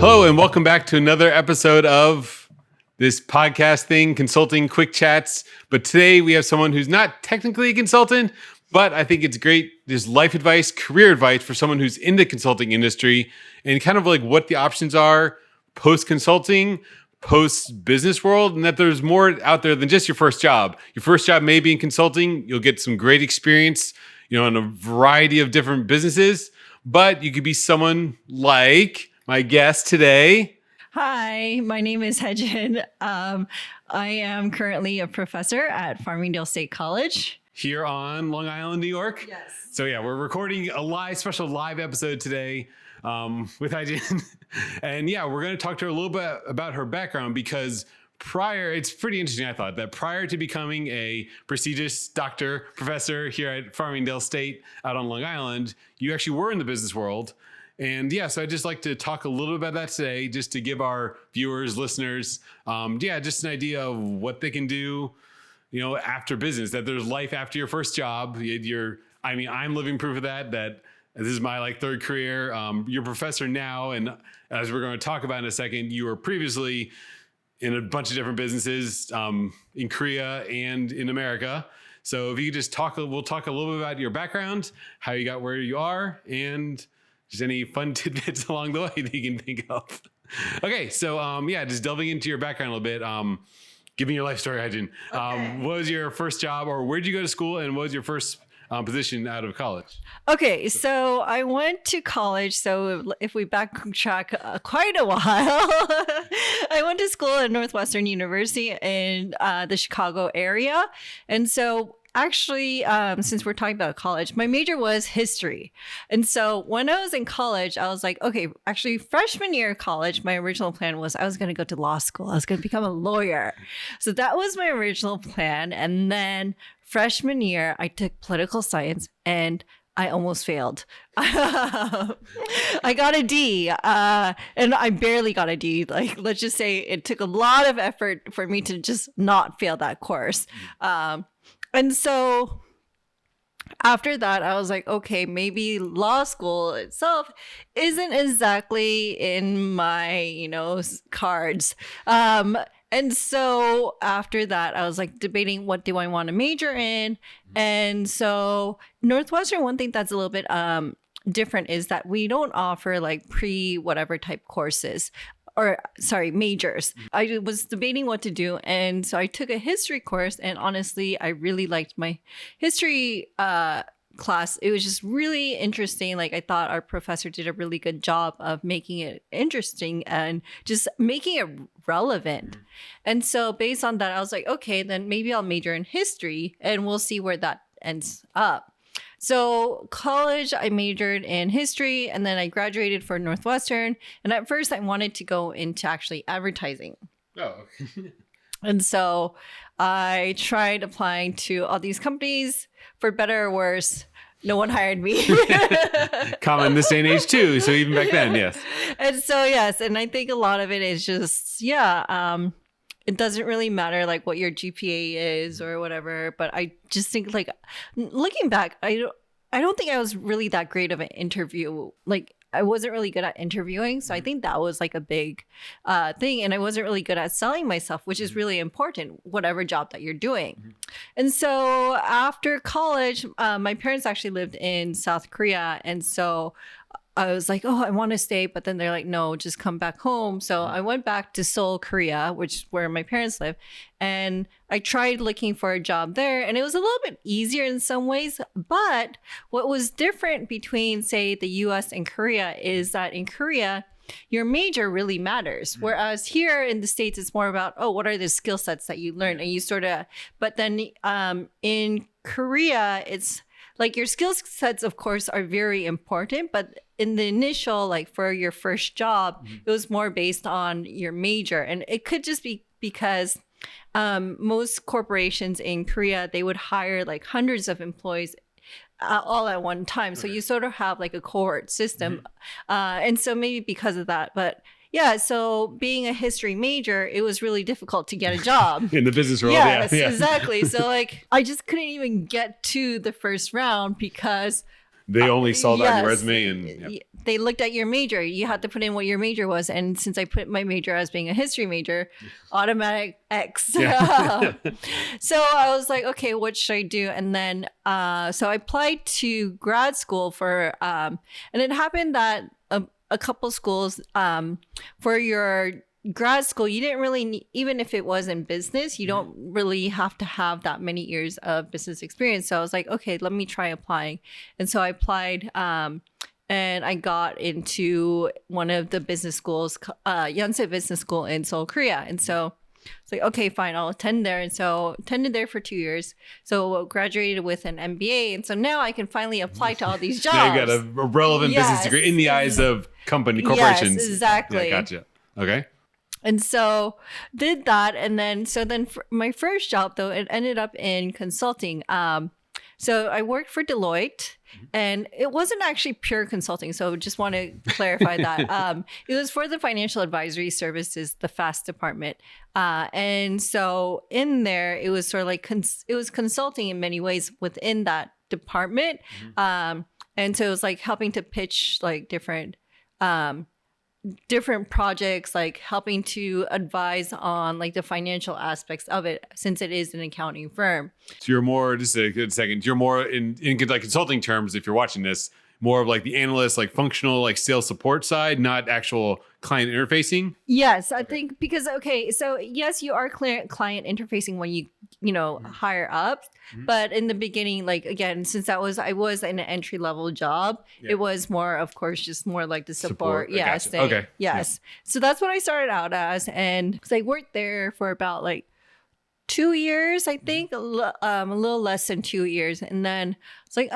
Hello, and welcome back to another episode of this podcast thing, Consulting Quick Chats. But today we have someone who's not technically a consultant, but I think it's great. There's life advice, career advice for someone who's in the consulting industry and kind of like what the options are post-consulting, post-business world, and that there's more out there than just your first job. Your first job may be in consulting. You'll get some great experience, in a variety of different businesses, but you could be someone like my guest today. Hi, my name is Hyejin. I am currently a professor at Farmingdale State College. Here on Long Island, New York. Yes. So yeah, we're recording a special live episode today with Hyejin. And yeah, we're going to talk to her a little bit about her background because it's pretty interesting, I thought, that prior to becoming a prestigious professor here at Farmingdale State out on Long Island, you actually were in the business world. And yeah, so I'd just like to talk a little bit about that today, just to give our viewers, listeners, just an idea of what they can do, after business, that there's life after your first job. I'm living proof of that this is my third career. You're a professor now. And as we're going to talk about in a second, you were previously in a bunch of different businesses in Korea and in America. So if you could just we'll talk a little bit about your background, how you got where you are, and just any fun tidbits along the way that you can think of. Okay, so just delving into your background a little bit. Give me your life story, Hyejin. Okay. What was your first job, or where did you go to school, and what was your first position out of college? Okay, so I went to college. So if we backtrack quite a while, I went to school at Northwestern University in the Chicago area. And so actually, since we're talking about college, my major was history. And so when I was in college, I was like, okay, actually freshman year of college, my original plan was I was going to go to law school. I was going to become a lawyer. So that was my original plan. And then freshman year, I took political science and I almost failed. I got a D, and I barely got a D. Let's just say it took a lot of effort for me to just not fail that course. And so after that, I was like, okay, maybe law school itself isn't exactly in my, cards. And so after that, I was debating what do I want to major in. And so Northwestern, one thing that's a little bit different is that we don't offer pre-whatever type courses. Majors. I was debating what to do. And so I took a history course. And honestly, I really liked my history class. It was just really interesting. I thought our professor did a really good job of making it interesting and just making it relevant. And so based on that, I was like, okay, then maybe I'll major in history and we'll see where that ends up. So college, I majored in history, and then I graduated for Northwestern. And at first I wanted to go into actually advertising. Oh. And so I tried applying to all these companies. For better or worse, no one hired me. Common this day and age too. So even back then, yes. And so, yes. And I think a lot of it is just, it doesn't really matter what your GPA is or whatever, but I just think looking back, I don't think I was really that great of an interview. I wasn't really good at interviewing. So I think that was a big thing. And I wasn't really good at selling myself, which is really important, whatever job that you're doing. Mm-hmm. And so after college, my parents actually lived in South Korea. And so I was like, oh, I want to stay. But then they're like, no, just come back home. So I went back to Seoul, Korea, which is where my parents live. And I tried looking for a job there. And it was a little bit easier in some ways. But what was different between, say, the US and Korea is that in Korea, your major really matters. Whereas here in the States, it's more about, what are the skill sets that you learn? And you but then in Korea, it's your skill sets, of course, are very important, but in the initial, for your first job, it was more based on your major. And it could just be because most corporations in Korea, they would hire hundreds of employees all at one time. So you sort of have a cohort system. And so maybe because of that, but yeah, so being a history major, it was really difficult to get a job. In the business world, yes, exactly. So I just couldn't even get to the first round because they only saw that on your Yes. resume and They looked at your major. You had to put in what your major was. And since I put my major as being a history major, automatic X. Yeah. So I was like, okay, what should I do? And then, so I applied to grad school for, and it happened that a couple schools, for your grad school, you didn't really need, even if it was in business, you don't really have to have that many years of business experience. So I was like, okay, let me try applying. And so I applied, and I got into one of the business schools, Yonsei Business School in Seoul, Korea. And so it's like, okay, fine, I'll attend there. And so attended there for 2 years. So graduated with an MBA. And so now I can finally apply to all these jobs. now you got a relevant business Yes. degree in the eyes of corporations. Yes, exactly. Yeah, gotcha. Okay. And so did that. And then, for my first job though, it ended up in consulting. So I worked for Deloitte, and it wasn't actually pure consulting. So just want to clarify that. It was for the financial advisory services, the FAST department. And so in there, it was sort of like, it was consulting in many ways within that department. And so it was like helping to pitch like different projects, like helping to advise on like the financial aspects of it, since it is an accounting firm. So you're more, just a good second, you're more in like consulting terms, if you're watching this, more of like the analyst, like functional, like sales support side, not actual client interfacing. Yes, I think because, okay, so yes, you are client interfacing when you hire up, but in the beginning, like again, since I was in an entry level job, it was more, of course, just more like the support. Yes. Gotcha. Okay. Yes. Yeah. So that's what I started out as, and because I worked there for about like 2 years, I think, a little less than 2 years, and then it's like,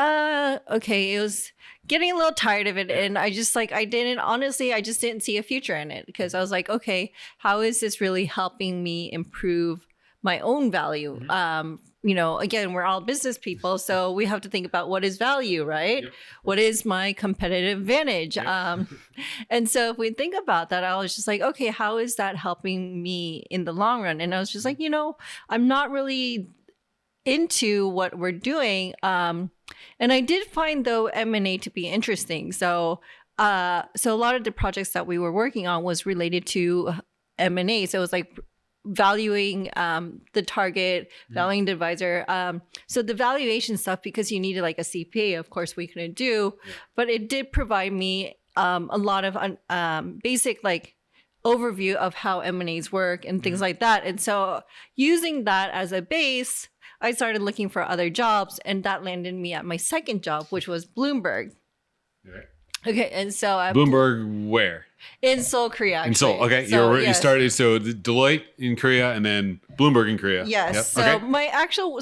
okay, it was getting a little tired of it, and I just like I just didn't see a future in it, because I was like, okay, how is this really helping me improve my own value? Again, we're all business people, so we have to think about what is value, right? Yep. What is my competitive advantage? Yep. And so if we think about that, I was just like, okay, how is that helping me in the long run? And I was just like, I'm not really into what we're doing. And I did find though M&A to be interesting. So a lot of the projects that we were working on was related to M&A. So it was like valuing the target, valuing the advisor. So the valuation stuff, because you needed like a CPA, of course we couldn't do, but it did provide me a lot of basic like overview of how M&As work and things like that. And so using that as a base, I started looking for other jobs, and that landed me at my second job, which was Bloomberg. Okay, and so Bloomberg where? In Seoul, Korea. Actually. In Seoul, okay. So, you started Deloitte in Korea and then Bloomberg in Korea. Yes. Yep.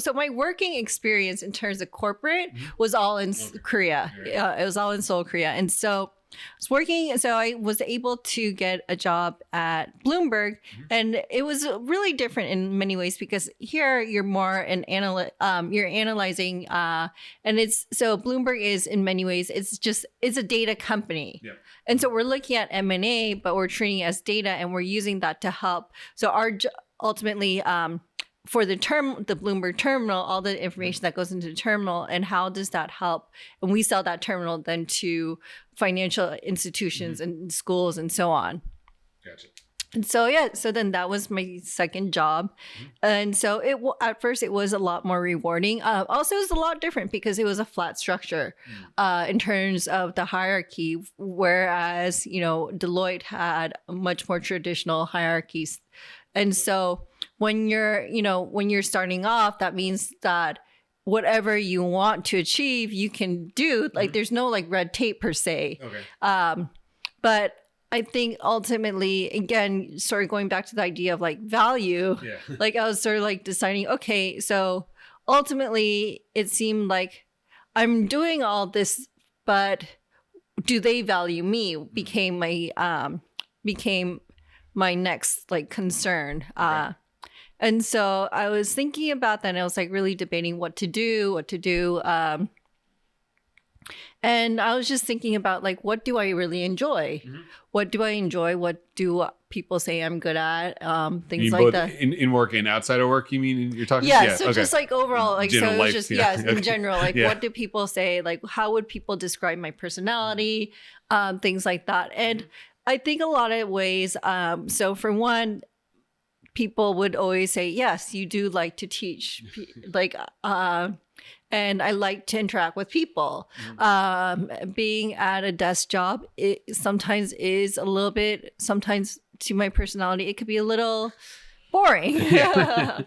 So my working experience in terms of corporate was all in Korea. It was all in Seoul, Korea, and so I was working. So I was able to get a job at Bloomberg, and it was really different in many ways, because here you're more you're analyzing, and Bloomberg is in many ways it's a data company. Yeah. And so we're looking at M&A, but we're treating it as data, and we're using that to help. So ultimately, for the Bloomberg terminal, all the information that goes into the terminal, and how does that help? And we sell that terminal then to financial institutions and schools and so on. Gotcha. And so, so then that was my second job. And so at first it was a lot more rewarding. Also, it was a lot different because it was a flat structure in terms of the hierarchy, whereas, Deloitte had much more traditional hierarchies. And so when you're starting off, that means that whatever you want to achieve, you can do. Like there's no like red tape per se. Okay. But I think ultimately, again, sort of going back to the idea of like value, like I was sort of like deciding, okay, so ultimately it seemed like I'm doing all this, but do they value me? Became my next like concern. Okay. And so I was thinking about that, and I was like really debating what to do. And I was just thinking about like, what do I really enjoy? Mhm. What do I enjoy? What do people say I'm good at? You Things mean like both that. in work and outside of work? You mean you're talking? Yeah, Yeah. so Okay. just like overall, like General so it was life, just yeah. yes, Okay. in general, like Yeah. what do people say? Like how would people describe my personality? Things like that. And I think a lot of ways. So for one, people would always say, yes, you do like to teach, like and I like to interact with people. Being at a desk job, it sometimes is a little bit, sometimes to my personality, it could be a little boring. Yeah.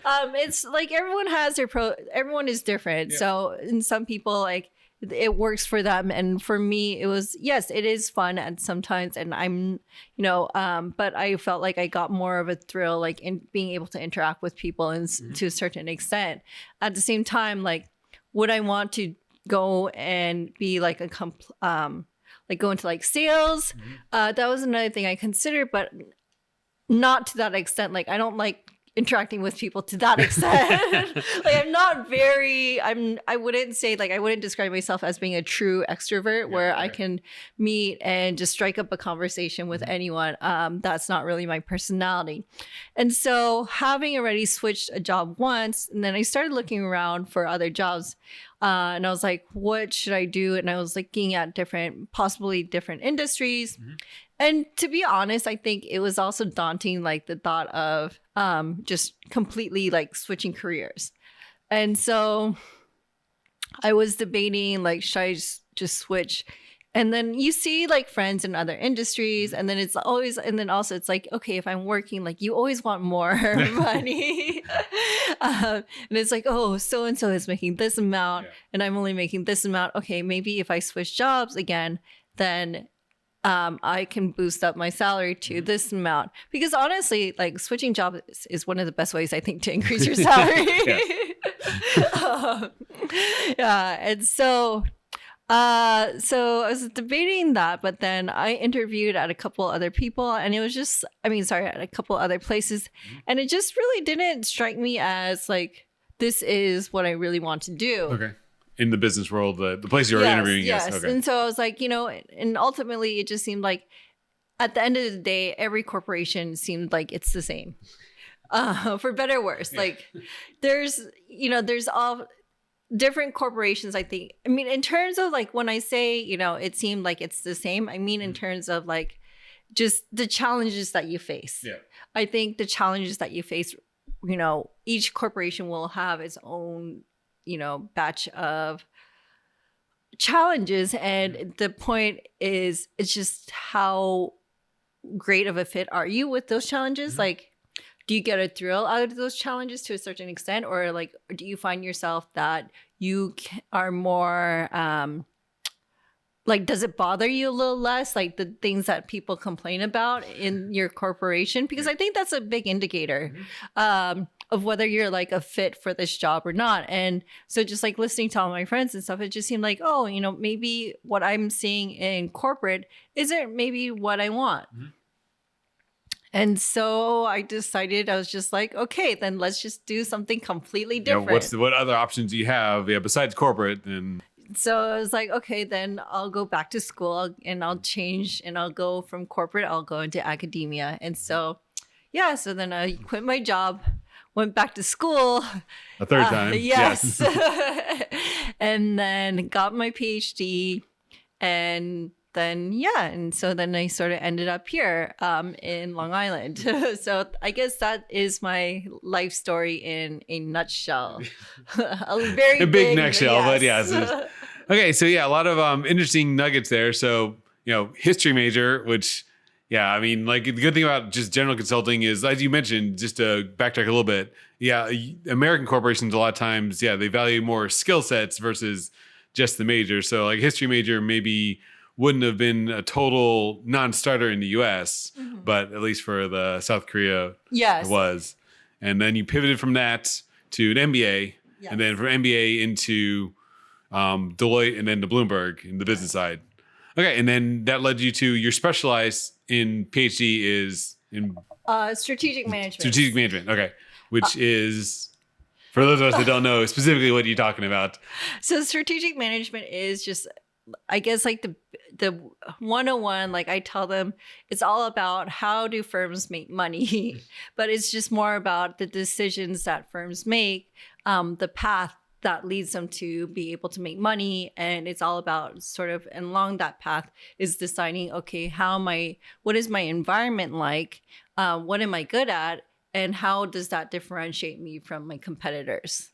It's like everyone has their everyone is different. Yeah. So, and some people like it works for them. And for me, it was, yes, it is fun at sometimes. And I'm, but I felt like I got more of a thrill, like in being able to interact with people and to a certain extent. At the same time, like, would I want to go and be like like go into like sales? That was another thing I considered, but not to that extent. Like, I don't like interacting with people to that extent. Like, I'm not very, I wouldn't say, like, I wouldn't describe myself as being a true extrovert where I can meet and just strike up a conversation with anyone. That's not really my personality. And so having already switched a job once, and then I started looking around for other jobs, and I was like, what should I do? And I was looking at possibly different industries. And to be honest, I think it was also daunting, like the thought of just completely like switching careers. And so I was debating, like, should I just switch? And then you see like friends in other industries, and then it's always, and then also it's like, okay, if I'm working, like you always want more money. And it's like, oh, so and so is making this amount, and I'm only making this amount. Okay, maybe if I switch jobs again, then I can boost up my salary to this amount. Because honestly, like switching jobs is one of the best ways I think to increase your salary. Yeah, and so I was debating that, but then I interviewed at a couple other people, and it was just, at a couple other places, and it just really didn't strike me as like, this is what I really want to do. Okay. In the business world, the place you were interviewing. Yes. Okay. And so I was like, and ultimately it just seemed like at the end of the day, every corporation seemed like it's the same, for better or worse. Yeah. Like there's all different corporations, I think. I mean, in terms of like, when I say, it seemed like it's the same, I mean, in terms of like just the challenges that you face. Yeah. I think the challenges that you face, each corporation will have its own batch of challenges. And the point is, it's just how great of a fit are you with those challenges? Like, do you get a thrill out of those challenges to a certain extent? Or like, do you find yourself that you are more, like, does it bother you a little less? Like the things that people complain about in your corporation? Because I think that's a big indicator. Of whether you're like a fit for this job or not. And so just like listening to all my friends and stuff, it just seemed like, oh, maybe what I'm seeing in corporate isn't maybe what I want. And so I decided, I was just like, okay, then let's just do something completely different. What other options do you have besides corporate? And so I was like, okay, then I'll go back to school and I'll change, and I'll go from corporate, I'll go into academia. And so, so then I quit my job, went back to school a third time. Yes. And then got my PhD, and then and so then I sort of ended up here in Long Island. So I guess that is my life story in a nutshell. A big nutshell, but yes. Okay, so a lot of interesting nuggets there. So history major, which like the good thing about just general consulting is, as you mentioned, just to backtrack a little bit, American corporations a lot of times, they value more skill sets versus just the major. So like history major maybe wouldn't have been a total non-starter in the US, but at least for the South Korea, it was. And then you pivoted from that to an MBA, and then from MBA into Deloitte, and then to Bloomberg in the business side. Okay, and then that led you to your specialized in PhD is in strategic management. Strategic management. Okay, which is For those of us that don't know specifically what you're talking about. So strategic management is just, I guess, like the 101. Like I tell them, it's all about how do firms make money, but it's just more about the decisions that firms make, the path that leads them to be able to make money. And it's all about sort of, and along that path is deciding, okay, what is my environment like? What am I good at? And how does that differentiate me from my competitors?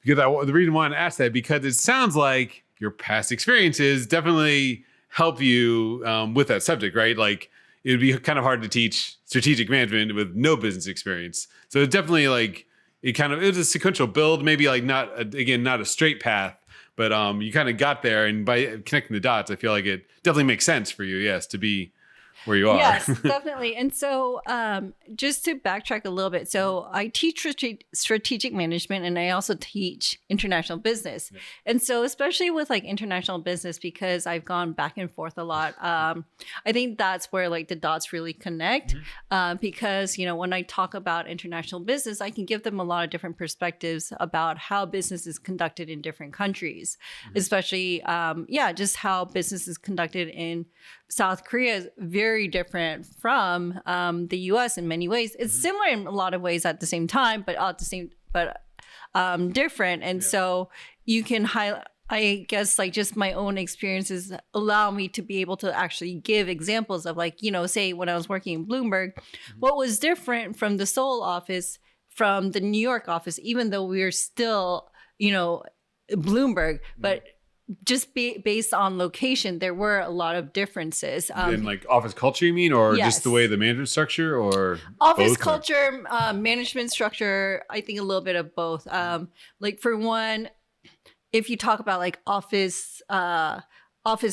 Because the reason why I asked that, because it sounds like your past experiences definitely help you with that subject, right? Like it would be kind of hard to teach strategic management with no business experience. So it's definitely like, it was a sequential build, maybe like not a straight path, but you kind of got there, and by connecting the dots, I feel like it definitely makes sense for you, yes, to be where you are. Yes, definitely. And so just to backtrack a little bit, so I teach strategic management and I also teach international business. Yeah. And so especially with like international business, because I've gone back and forth a lot, I think that's where like the dots really connect. Because, when I talk about international business, I can give them a lot of different perspectives about how business is conducted in different countries, especially, just how business is conducted in South Korea is very different from the U.S. in many ways. It's similar in a lot of ways at the same time, but different. And so you can highlight, I guess, like just my own experiences allow me to be able to actually give examples of like, say when I was working in Bloomberg, what was different from the Seoul office, from the New York office, even though we are still, Bloomberg, but just based on location, there were a lot of differances. In like office culture, you mean, or just the way the management structure, or office both, culture, management structure? I think a little bit of both. Like for one, if you talk about like office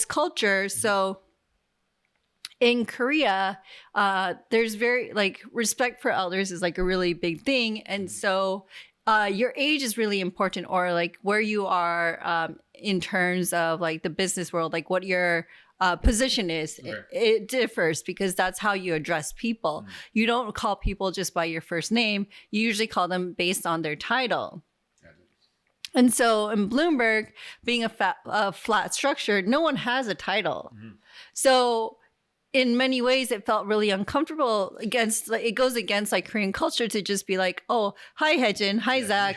culture, so in Korea, there's very like respect for elders is like a really big thing, and so. Your age is really important, or like where you are in terms of like the business world, like what your position is. Okay. It differs because that's how you address people. You don't call people just by your first name. You usually call them based on their title. And so in Bloomberg, being a flat structure, no one has a title. So in many ways, it felt really uncomfortable it goes against like Korean culture to just be like, oh, hi, Hyejin, hi, Zach.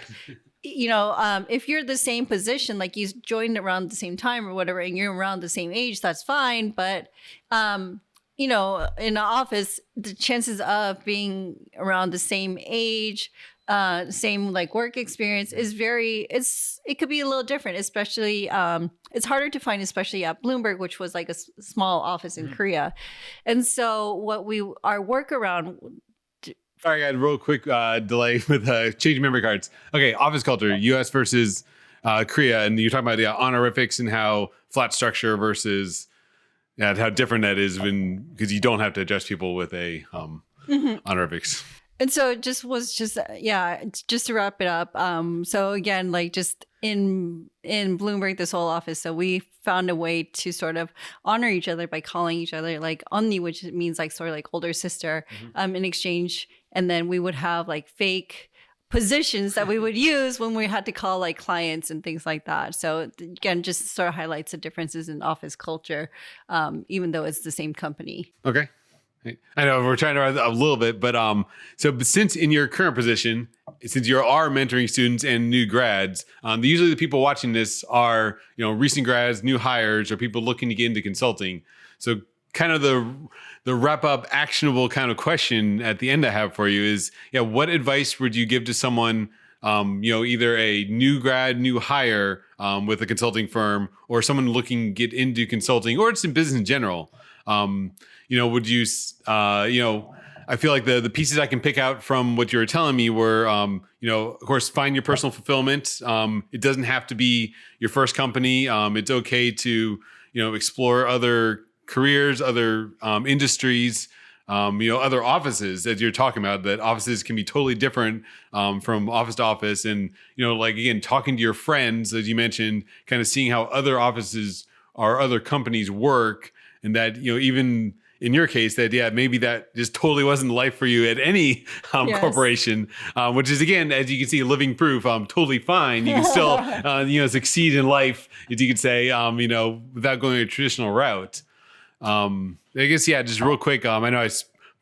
If you're the same position, like you joined around the same time or whatever, and you're around the same age, that's fine. But, in an office, the chances of being around the same age, same like work experience is it could be a little different, especially it's harder to find, especially at Bloomberg, which was like a small office in Korea. And so our workaround. Sorry, I had a real quick delay with changing memory cards. Okay, office culture, US versus Korea, and you're talking about the honorifics and how flat structure versus how different that is because you don't have to address people with a honorifics. And so it just to wrap it up. So again, like just in Bloomberg, this whole office, so we found a way to sort of honor each other by calling each other like Onni, which means like sort of like older sister, in exchange. And then we would have like fake positions that we would use when we had to call like clients and things like that. So again, just sort of highlights the differences in office culture, even though it's the same company. Okay. I know we're trying to write a little bit, but so since in your current position, since you are mentoring students and new grads, usually the people watching this are recent grads, new hires, or people looking to get into consulting. So kind of the wrap up actionable kind of question at the end I have for you is, what advice would you give to someone, either a new grad, new hire with a consulting firm, or someone looking to get into consulting, or it's in business in general? Would you, I feel like the pieces I can pick out from what you were telling me were, of course, find your personal fulfillment. It doesn't have to be your first company. It's okay to, explore other careers, other industries, other offices that you're talking about, that offices can be totally different from office to office. And, again, talking to your friends, as you mentioned, kind of seeing how other offices or other companies work. And that, even in your case that, yeah, maybe that just totally wasn't life for you at any Yes. corporation, which is, again, as you can see, living proof, totally fine. You can still, succeed in life, as you could say, without going a traditional route. I guess, yeah, just real quick. I know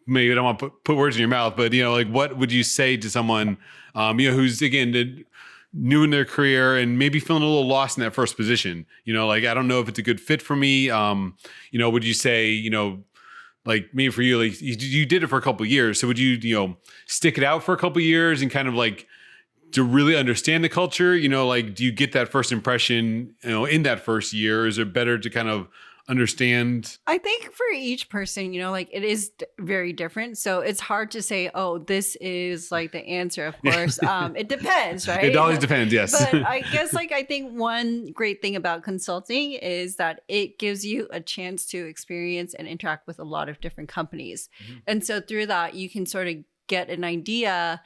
maybe I don't want to put words in your mouth, but, like, what would you say to someone, who's, again, new in their career and maybe feeling a little lost in that first position? Like, I don't know if it's a good fit for me. Would you say, like maybe for you, like you did it for a couple of years. So would you, stick it out for a couple of years and kind of like to really understand the culture? Like, do you get that first impression, in that first year? Or is it better to kind of understand? I think for each person, like it is very different. So it's hard to say, oh, this is like the answer. Of course, it depends, right? It always depends, yes. But I guess I think one great thing about consulting is that it gives you a chance to experience and interact with a lot of different companies. Mm-hmm. And so through that, you can sort of get an idea,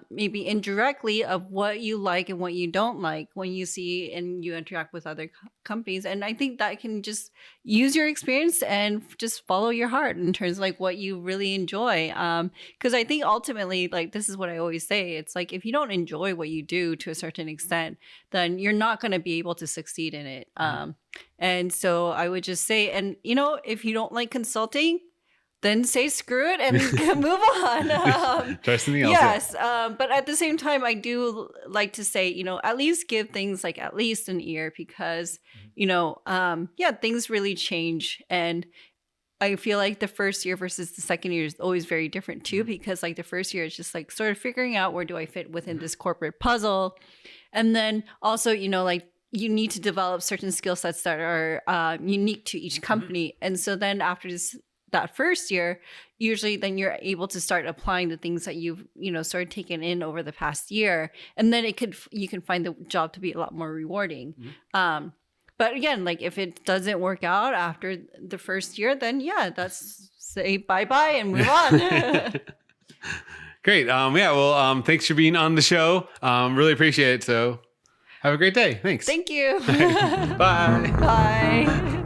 maybe indirectly, of what you like and what you don't like when you see and you interact with other companies. And I think that can just use your experience and just follow your heart in terms of like what you really enjoy. Because I think ultimately, like, this is what I always say. It's like, if you don't enjoy what you do to a certain extent, then you're not going to be able to succeed in it. And so I would just say, and if you don't like consulting, then say screw it and move on. Try something else. Yes. But at the same time, I do like to say, at least give things like at least an year, because, things really change. And I feel like the first year versus the second year is always very different too, because like the first year is just like sort of figuring out where do I fit within this corporate puzzle. And then also, like, you need to develop certain skill sets that are unique to each company. And so then after that first year, usually then you're able to start applying the things that you've sort of taken in over the past year, and then you can find the job to be a lot more rewarding. Mm-hmm. But again, like if it doesn't work out after the first year, then that's say bye-bye and move on. Great. Well, thanks for being on the show. Really appreciate it. So have a great day. Thanks. Thank you. Bye. Bye.